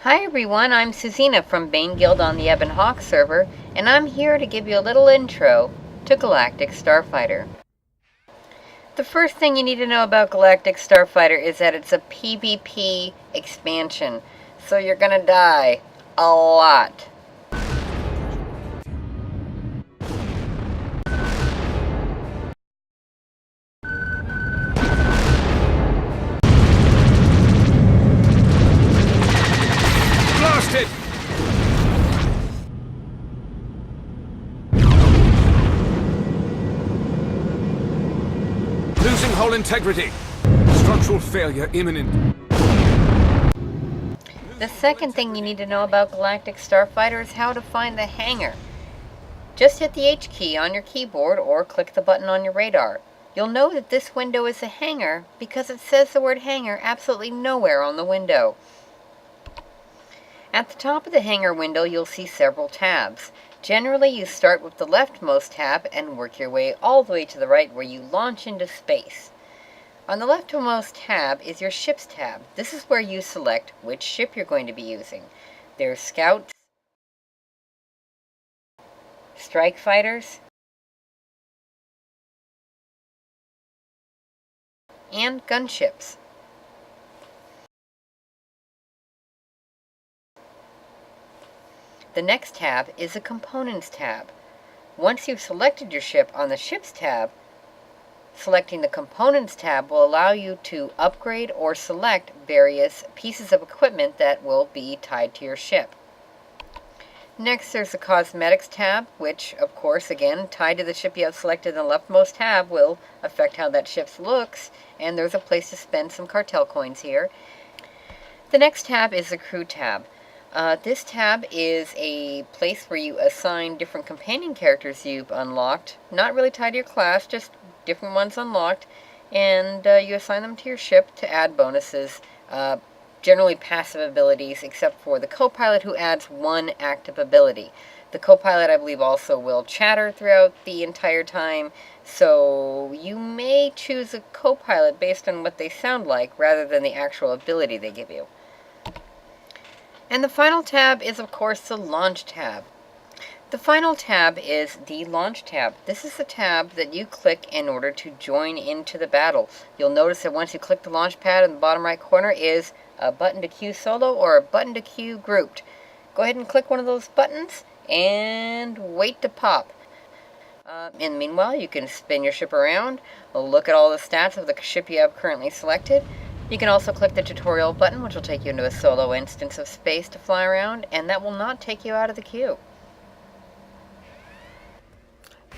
Hi everyone, I'm Susina from Bane Guild on the Ebon Hawk server, and I'm here to give you a little intro to Galactic Starfighter. The first thing you need to know about Galactic Starfighter is that it's a PvP expansion, so you're gonna die a lot. Blasted! Losing hull integrity. Structural failure imminent. The second thing you need to know about Galactic Starfighter is how to find the hangar. Just hit the H key on your keyboard or click the button on your radar. You'll know that this window is a hangar because it says the word hangar absolutely nowhere on the window. At the top of the hangar window, you'll see several tabs. Generally, you start with the leftmost tab and work your way all the way to the right where you launch into space. On the leftmost tab is your Ships tab. This is where you select which ship you're going to be using. There's Scouts, Strike Fighters, and Gunships. The next tab is a Components tab. Once you've selected your ship on the Ships tab, selecting the Components tab will allow you to upgrade or select various pieces of equipment that will be tied to your ship. Next, there's the Cosmetics tab, which, of course, again, tied to the ship you have selected in the leftmost tab will affect how that ship looks, and there's a place to spend some cartel coins here. The next tab is the Crew tab. This tab is a place where you assign different companion characters you've unlocked, not really tied to your class, just different ones unlocked, and you assign them to your ship to add bonuses, generally passive abilities, except for the co-pilot, who adds one active ability. The co-pilot, I believe, also will chatter throughout the entire time, so you may choose a co-pilot based on what they sound like rather than the actual ability they give you. And the final tab is, of course, the Launch tab. The final tab is the Launch tab. This is the tab that you click in order to join into the battle. You'll notice that once you click the launch pad in the bottom right corner is a button to queue solo or a button to queue grouped. Go ahead and click one of those buttons and wait to pop. In the meanwhile, you can spin your ship around, look at all the stats of the ship you have currently selected. You can also click the tutorial button, which will take you into a solo instance of space to fly around, and that will not take you out of the queue.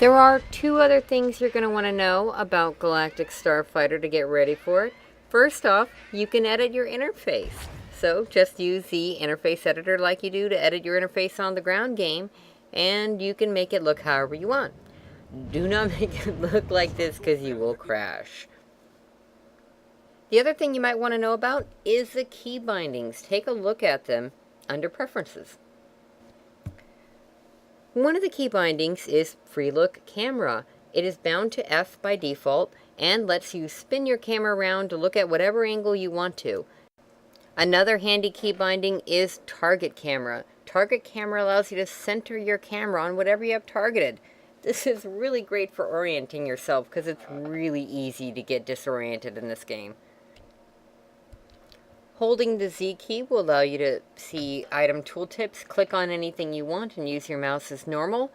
There are two other things you're going to want to know about Galactic Starfighter to get ready for it. First off, you can edit your interface. So just use the interface editor like you do to edit your interface on the ground game, and you can make it look however you want. Do not make it look like this because you will crash. The other thing you might want to know about is the key bindings. Take a look at them under Preferences. One of the key bindings is Free Look Camera. It is bound to F by default and lets you spin your camera around to look at whatever angle you want to. Another handy key binding is Target Camera. Target Camera allows you to center your camera on whatever you have targeted. This is really great for orienting yourself because it's really easy to get disoriented in this game. Holding the Z key will allow you to see item tooltips, click on anything you want, and use your mouse as normal.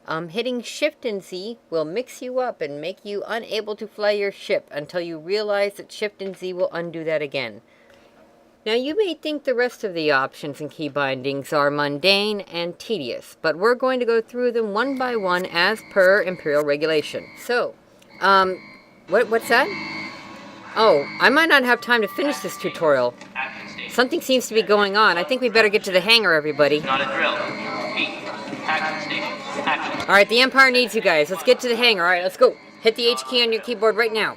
Hitting Shift and Z will mix you up and make you unable to fly your ship until you realize that Shift and Z will undo that again. Now, you may think the rest of the options and key bindings are mundane and tedious, but we're going to go through them one by one as per Imperial regulation. So, what's that? Oh, I might not have time to finish this tutorial. Something seems to be going on. I think we better get to the hangar, everybody. Not a drill. Repeat. Action station. Action. Alright, the Empire needs you guys. Let's get to the hangar. Alright, let's go. Hit the H key on your keyboard right now.